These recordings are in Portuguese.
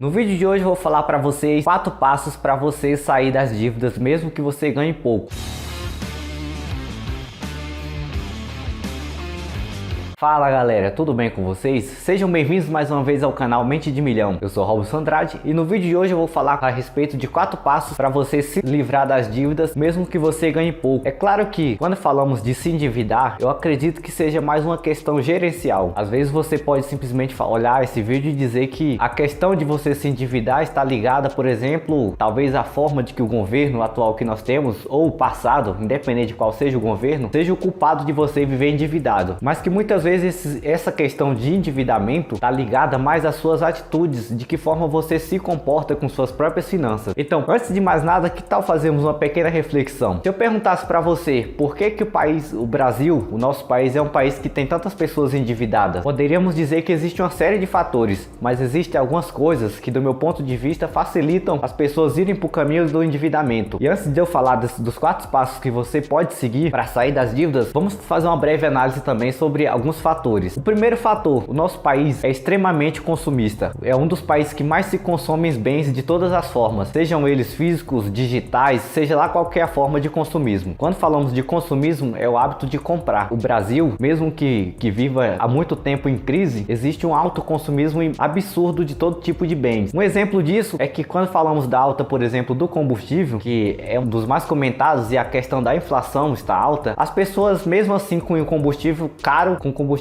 No vídeo de hoje eu vou falar para vocês 4 passos para você sair das dívidas mesmo que você ganhe pouco. Fala galera, tudo bem com vocês? Sejam bem-vindos mais uma vez ao canal Mente de Milhão. Eu sou Robson Andrade e no vídeo de hoje eu vou falar a respeito de 4 passos para você se livrar das dívidas mesmo que você ganhe pouco. É claro que quando falamos de se endividar, eu acredito que seja mais uma questão gerencial. Às vezes você pode simplesmente olhar esse vídeo e dizer que a questão de você se endividar está ligada, por exemplo, talvez à forma de que o governo atual que nós temos, ou o passado, independente de qual seja o governo, seja o culpado de você viver endividado. Mas que muitas vezes essa questão de endividamento está ligada mais às suas atitudes, de que forma você se comporta com suas próprias finanças. Então, antes de mais nada, que tal fazermos uma pequena reflexão? Se eu perguntasse para você por que o Brasil, o nosso país, é um país que tem tantas pessoas endividadas, poderíamos dizer que existe uma série de fatores, mas existem algumas coisas que, do meu ponto de vista, facilitam as pessoas irem para o caminho do endividamento. E antes de eu falar dos 4 passos que você pode seguir para sair das dívidas, vamos fazer uma breve análise também sobre alguns fatores. O primeiro fator, o nosso país é extremamente consumista. É um dos países que mais se consomem bens de todas as formas, sejam eles físicos, digitais, seja lá qual que é a forma de consumismo. Quando falamos de consumismo, é o hábito de comprar. O Brasil, mesmo que viva há muito tempo em crise, existe um alto consumismo absurdo de todo tipo de bens. Um exemplo disso é que quando falamos da alta, por exemplo, do combustível, que é um dos mais comentados, e a questão da inflação está alta, as pessoas, mesmo assim com o combustível caro, com combustível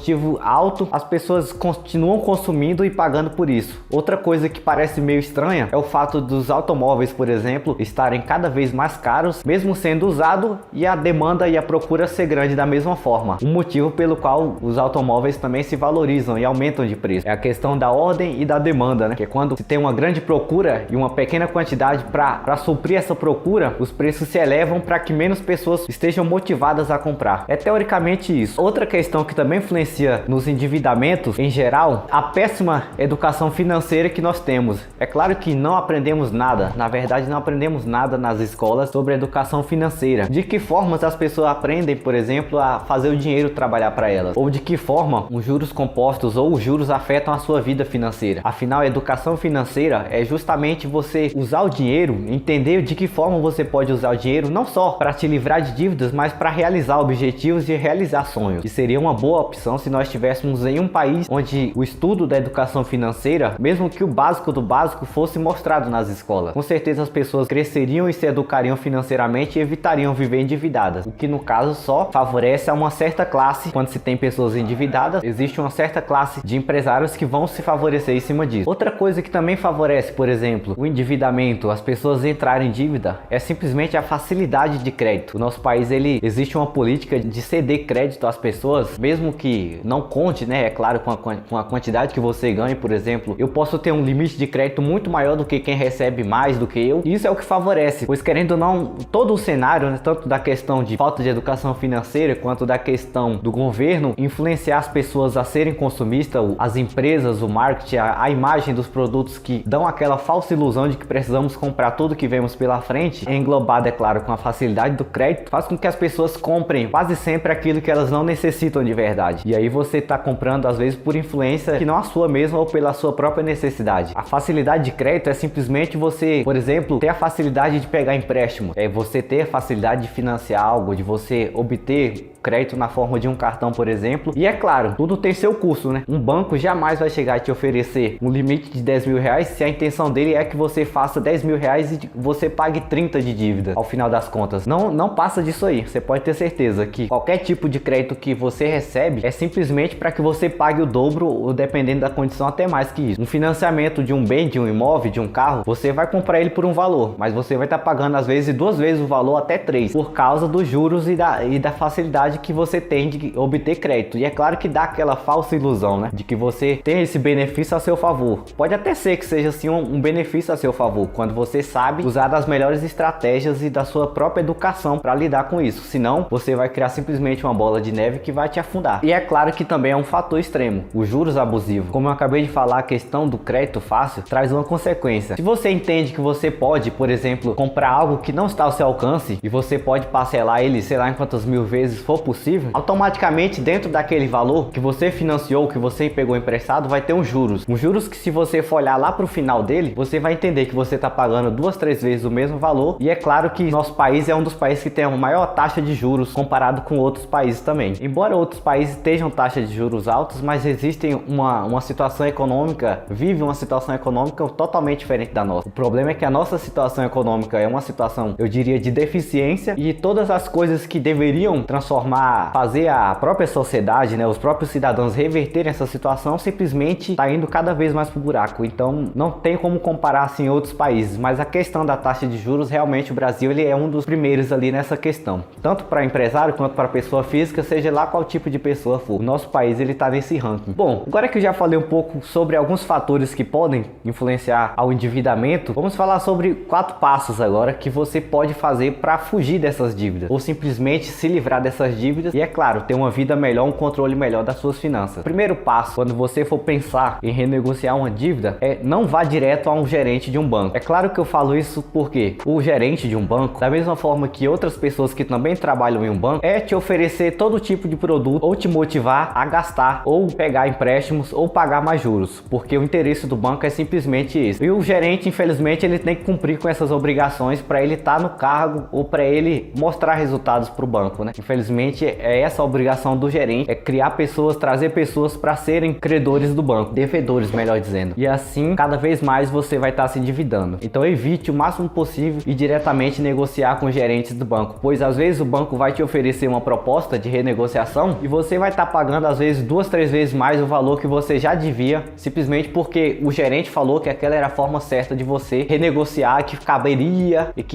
alto, as pessoas continuam consumindo e pagando por isso. Outra coisa que parece meio estranha é o fato dos automóveis, por exemplo, estarem cada vez mais caros, mesmo sendo usado, e a demanda e a procura ser grande da mesma forma. Um motivo pelo qual os automóveis também se valorizam e aumentam de preço. É a questão da ordem e da demanda, né? Que é quando se tem uma grande procura e uma pequena quantidade para suprir essa procura, os preços se elevam para que menos pessoas estejam motivadas a comprar. É teoricamente isso. Outra questão que também influencia nos endividamentos em geral, a péssima educação financeira que nós temos. É claro que não aprendemos nada, na verdade não aprendemos nada nas escolas sobre educação financeira. De que formas as pessoas aprendem, por exemplo, a fazer o dinheiro trabalhar para elas? Ou de que forma os juros compostos ou os juros afetam a sua vida financeira? Afinal, a educação financeira é justamente você usar o dinheiro, entender de que forma você pode usar o dinheiro, não só para te livrar de dívidas, mas para realizar objetivos e realizar sonhos. Que seria uma boa opção se nós estivéssemos em um país onde o estudo da educação financeira, mesmo que o básico do básico, fosse mostrado nas escolas. Com certeza as pessoas cresceriam e se educariam financeiramente e evitariam viver endividadas, o que no caso só favorece a uma certa classe. Quando se tem pessoas endividadas, existe uma certa classe de empresários que vão se favorecer em cima disso. Outra coisa que também favorece, por exemplo, o endividamento, as pessoas entrarem em dívida, é simplesmente a facilidade de crédito. O nosso país, existe uma política de ceder crédito às pessoas, mesmo que não conte, né? É claro, com a quantidade que você ganha. Por exemplo, eu posso ter um limite de crédito muito maior do que quem recebe mais do que eu. E isso é o que favorece, pois querendo ou não, todo o cenário, né, tanto da questão de falta de educação financeira quanto da questão do governo influenciar as pessoas a serem consumistas, as empresas, o marketing, a imagem dos produtos que dão aquela falsa ilusão de que precisamos comprar tudo que vemos pela frente, englobado, é claro, com a facilidade do crédito, faz com que as pessoas comprem quase sempre aquilo que elas não necessitam de verdade. E aí você está comprando às vezes por influência que não a sua mesma ou pela sua própria necessidade. A facilidade de crédito é simplesmente você, por exemplo, ter a facilidade de pegar empréstimo. É você ter a facilidade de financiar algo, de você obter crédito na forma de um cartão, por exemplo. E é claro, tudo tem seu custo, né? Um banco jamais vai chegar a te oferecer um limite de 10 mil reais se a intenção dele é que você faça 10 mil reais e você pague 30 de dívida ao final das contas. Não passa disso aí. Você pode ter certeza que qualquer tipo de crédito que você recebe é simplesmente para que você pague o dobro, ou dependendo da condição até mais que isso. Um financiamento de um bem, de um imóvel, de um carro, você vai comprar ele por um valor, mas você vai estar pagando às vezes 2 vezes o valor, até 3, por causa dos juros e da facilidade que você tem de obter crédito. E é claro que dá aquela falsa ilusão, né, de que você tem esse benefício a seu favor. Pode até ser que seja assim um benefício a seu favor, quando você sabe usar das melhores estratégias e da sua própria educação para lidar com isso. Senão, você vai criar simplesmente uma bola de neve que vai te afundar. E é claro que também é um fator extremo, os juros abusivos. Como eu acabei de falar, a questão do crédito fácil traz uma consequência. Se você entende que você pode, por exemplo, comprar algo que não está ao seu alcance e você pode parcelar ele, sei lá, em quantas mil vezes for possível, automaticamente dentro daquele valor que você financiou, que você pegou emprestado, vai ter um juros. Um juros que, se você for olhar lá para o final dele, você vai entender que você está pagando 2, 3 vezes o mesmo valor. E é claro que nosso país é um dos países que tem a maior taxa de juros comparado com outros países também. Embora outros países estejam taxas de juros altas, mas existem uma situação econômica, vive uma situação econômica totalmente diferente da nossa. O problema é que a nossa situação econômica é uma situação, eu diria, de deficiência, e todas as coisas que deveriam transformar, fazer a própria sociedade, né, os próprios cidadãos reverterem essa situação, simplesmente está indo cada vez mais pro buraco. Então não tem como comparar assim outros países, mas a questão da taxa de juros, realmente o Brasil ele é um dos primeiros ali nessa questão, tanto para empresário quanto para pessoa física, seja lá qual tipo de pessoa for. O nosso país ele está nesse ranking. Bom, agora que eu já falei um pouco sobre alguns fatores que podem influenciar ao endividamento, vamos falar sobre 4 passos agora que você pode fazer para fugir dessas dívidas, ou simplesmente se livrar dessas dívidas e, é claro, ter uma vida melhor, um controle melhor das suas finanças. O primeiro passo, quando você for pensar em renegociar uma dívida, é não vá direto a um gerente de um banco. É claro que eu falo isso porque o gerente de um banco, da mesma forma que outras pessoas que também trabalham em um banco, é te oferecer todo tipo de produto ou te motivar a gastar ou pegar empréstimos ou pagar mais juros, porque o interesse do banco é simplesmente isso. E o gerente, infelizmente, ele tem que cumprir com essas obrigações para ele estar no cargo ou para ele mostrar resultados para o banco, né? Infelizmente, é essa a obrigação do gerente, é criar pessoas, trazer pessoas para serem credores do banco, devedores, melhor dizendo. E assim, cada vez mais você vai estar se endividando. Então evite o máximo possível e diretamente negociar com gerentes do banco, pois às vezes o banco vai te oferecer uma proposta de renegociação e você vai estar pagando às vezes 2, 3 vezes mais o valor que você já devia, simplesmente porque o gerente falou que aquela era a forma certa de você renegociar, que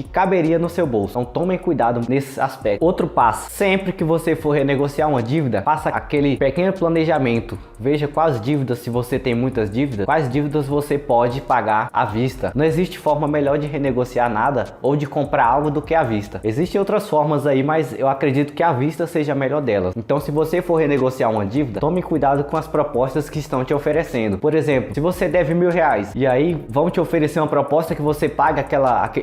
caberia no seu bolso. Então tomem cuidado nesse aspecto. Outro passo, sempre que você for renegociar uma dívida, faça aquele pequeno planejamento. Veja quais dívidas, se você tem muitas dívidas, quais dívidas você pode pagar à vista. Não existe forma melhor de renegociar nada ou de comprar algo do que à vista. Existem outras formas aí, mas eu acredito que à vista seja a melhor delas. Então, se você for renegociar uma dívida, tome cuidado com as propostas que estão te oferecendo. Por exemplo, se você deve R$1.000 e aí vão te oferecer uma proposta que você paga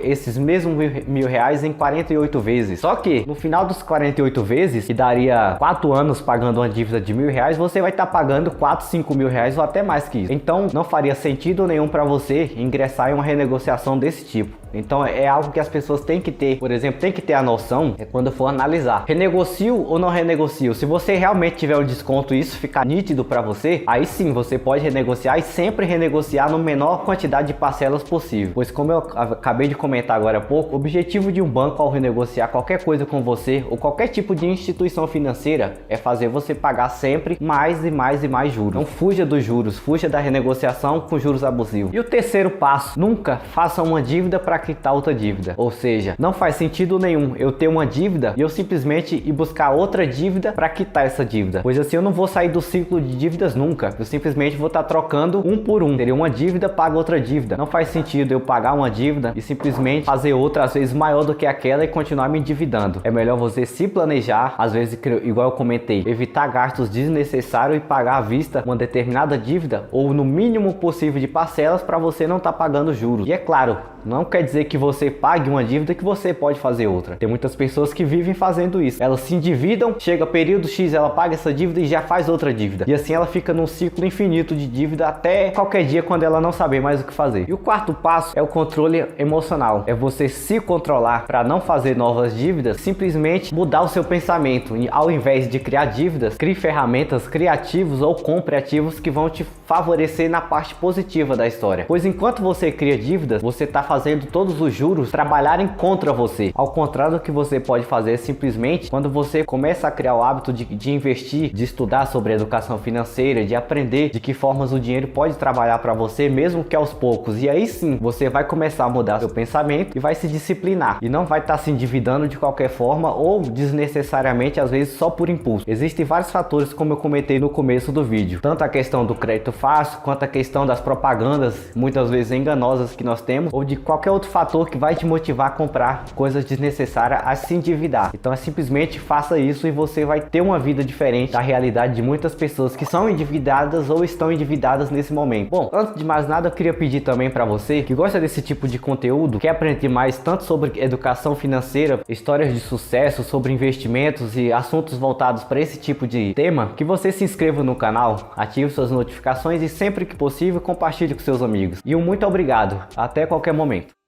esses mesmos R$1.000 em 48 vezes. Só que no final dos 48 vezes, que daria 4 anos pagando uma dívida de R$1.000, você vai estar pagando 4, 5 mil reais ou até mais que isso. Então não faria sentido nenhum para você ingressar em uma renegociação desse tipo. Então é algo que as pessoas têm que ter, por exemplo, tem que ter a noção, quando for analisar, renegocio ou não renegocio. Se você realmente tiver um desconto e isso ficar nítido para você, aí sim você pode renegociar e sempre renegociar no menor quantidade de parcelas possível. Pois como eu acabei de comentar agora há pouco, o objetivo de um banco ao renegociar qualquer coisa com você ou qualquer tipo de instituição financeira é fazer você pagar sempre mais e mais e mais juros. Não fuja dos juros, fuja da renegociação com juros abusivos. E o terceiro passo, nunca faça uma dívida para quitar outra dívida. Ou seja, não faz sentido nenhum eu ter uma dívida e eu simplesmente ir buscar outra dívida para quitar essa dívida, pois assim eu não vou sair do ciclo de dívidas nunca. Eu simplesmente vou estar trocando um por um. Teria uma dívida, paga outra dívida. Não faz sentido eu pagar uma dívida e simplesmente fazer outra às vezes maior do que aquela e continuar me endividando. É melhor você se planejar, às vezes, igual eu comentei, evitar gastos desnecessários e pagar à vista uma determinada dívida ou no mínimo possível de parcelas para você não estar pagando juros. E é claro, não quer dizer que você pague uma dívida que você pode fazer outra. Tem muitas pessoas que vivem fazendo isso. Elas se endividam, chega período X, ela paga essa dívida e já faz outra dívida. E assim ela fica num ciclo infinito de dívida até qualquer dia quando ela não saber mais o que fazer. E o quarto passo é o controle emocional. É você se controlar para não fazer novas dívidas, simplesmente mudar o seu pensamento. E ao invés de criar dívidas, crie ferramentas criativos ou compre ativos que vão te favorecer na parte positiva da história. Pois enquanto você cria dívidas, você está fazendo todos os juros trabalharem contra você. Ao contrário do que você pode fazer simplesmente quando você começa a criar o hábito de investir, de estudar sobre educação financeira, de aprender de que formas o dinheiro pode trabalhar para você, mesmo que aos poucos. E aí sim, você vai começar a mudar seu pensamento e vai se disciplinar. E não vai estar se endividando de qualquer forma ou desnecessariamente, às vezes só por impulso. Existem vários fatores, como eu comentei no começo do vídeo. Tanto a questão do crédito fácil, quanto a questão das propagandas, muitas vezes enganosas que nós temos, ou de qualquer outro outro fator que vai te motivar a comprar coisas desnecessárias, a se endividar. Então é simplesmente faça isso e você vai ter uma vida diferente da realidade de muitas pessoas que são endividadas ou estão endividadas nesse momento. Bom, antes de mais nada eu queria pedir também para você que gosta desse tipo de conteúdo, quer aprender mais tanto sobre educação financeira, histórias de sucesso, sobre investimentos e assuntos voltados para esse tipo de tema, que você se inscreva no canal, ative suas notificações e sempre que possível compartilhe com seus amigos. E um muito obrigado, até qualquer momento.